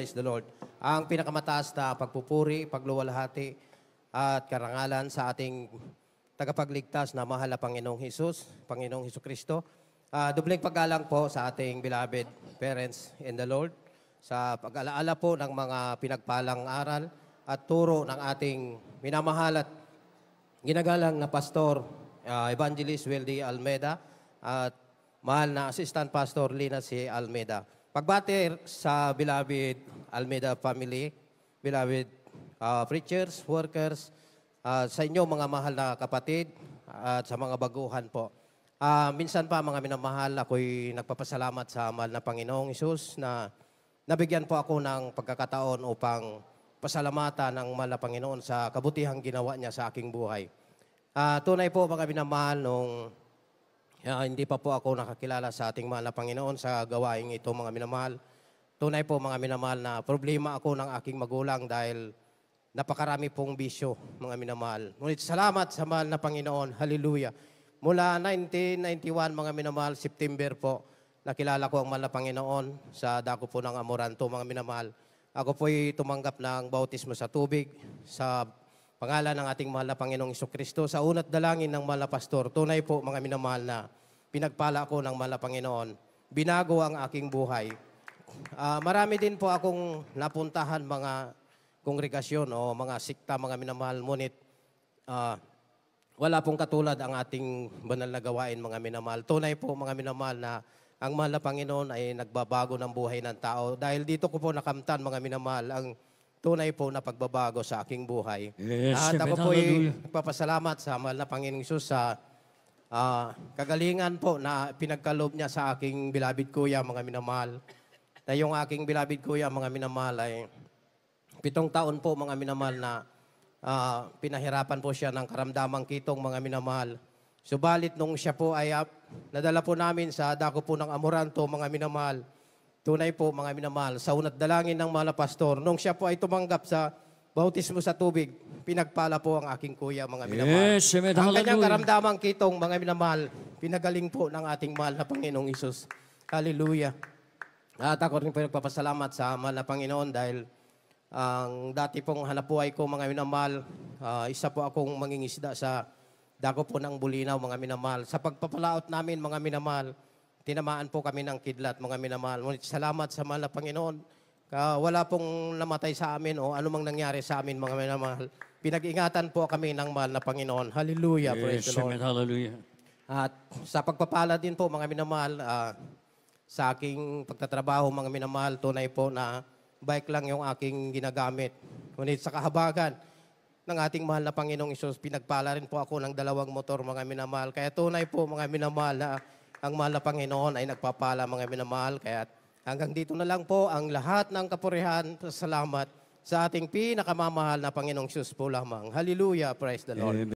praise the Lord. Ang pinakamataas na pagpupuri, pagluwalhati, at karangalan sa ating tagapagligtas na mahal na Panginoong Hesus, Panginoong Hesukristo. Dubling paggalang po sa ating beloved parents in the Lord, sa pag-alaala po ng mga pinagpalang aral at turo ng ating minamahal at ginagalang na Pastor Evangelist Wildy Almeida at mahal na Assistant Pastor Lina C. Almeida. Pagbati sa beloved Almeida family, beloved preachers, workers, sa inyo mga mahal na kapatid at sa mga baguhan po. Minsan pa mga minamahal, ako'y nagpapasalamat sa mahal na Panginoong Hesus na nabigyan po ako ng pagkakataon upang pasalamatan ng mahal na Panginoon sa kabutihang ginawa niya sa aking buhay. Tunay po mga minamahal, nung hindi pa po ako nakakilala sa ating mahal na Panginoon sa gawaing ito mga minamahal. Tunay po mga minamahal na problema ako ng aking magulang dahil napakarami pong bisyo mga minamahal. Ngunit salamat sa mahal na Panginoon. Hallelujah. Mula 1991 mga minamahal, September po, nakilala ko ang mahal na Panginoon sa dako po ng Amoranto mga minamahal. Ako po'y tumanggap ng bautismo sa tubig sa pangalan ng ating mahal na Panginoong Hesukristo sa unat dalangin ng mahal na pastor. Tunay po mga minamahal na pinagpala ko ng mahal na Panginoon. Binago ang aking buhay. Marami din po akong napuntahan mga kongregasyon o mga sikta mga minamahal. Ngunit wala pong katulad ang ating banal na gawain mga minamahal. Tunay po mga minamahal na ang mahal na Panginoon ay nagbabago ng buhay ng tao. Dahil dito ko po nakamtan mga minamahal ang tunay po na pagbabago sa aking buhay. Yes, At ako po hallelujah. ay nagpapasalamat sa mahal na Panginoong Hesus sa kagalingan po na pinagkaloob niya sa aking beloved kuya mga minamahal. Na yung aking beloved kuya mga minamahal ay 7 taon po mga minamahal na pinahirapan po siya ng karamdamang kitong mga minamahal. Subalit nung siya po ay nadala po namin sa dako po ng Amoranto mga minamahal. Tunay po mga minamahal, sa unat dalangin ng mahal na pastor, nung siya po ay tumanggap sa bautismo sa tubig, pinagpala po ang aking kuya mga minamahal. Yes, amen. Ang kanyang Hallelujah. karamdamang kitong mga minamahal, pinagaling po ng ating mahal na Panginoong Hesus. Hallelujah. At ako rin po nagpapasalamat sa mahal na Panginoon dahil ang dati pong hanapuhay ko mga minamahal, isa po akong mangingisda sa dako po ng Bulinaw mga minamahal. Sa pagpapalaot namin mga minamahal, tinamaan po kami ng kidlat mga minamahal. Ngunit salamat sa mahal na Panginoon. Wala pong namatay sa amin o anumang nangyari sa amin mga minamahal. Pinag-ingatan po kami ng mahal na Panginoon. Hallelujah. Praise Yes, the Lord. amen. Hallelujah. At sa pagpapala din po mga minamahal, sa aking pagtatrabaho mga minamahal, tunay po na bike lang yung aking ginagamit. Ngunit sa kahabagan ng ating mahal na Panginoong Hesus, pinagpala rin po ako ng 2 motor mga minamahal. Kaya tunay po mga minamahal na ang mahal na Panginoon ay nagpapala mga minamahal. Kaya hanggang dito na lang po ang lahat ng kapurihan. Salamat sa ating pinakamamahal na Panginoong Hesus po lamang. Hallelujah. Praise the Lord. Amen.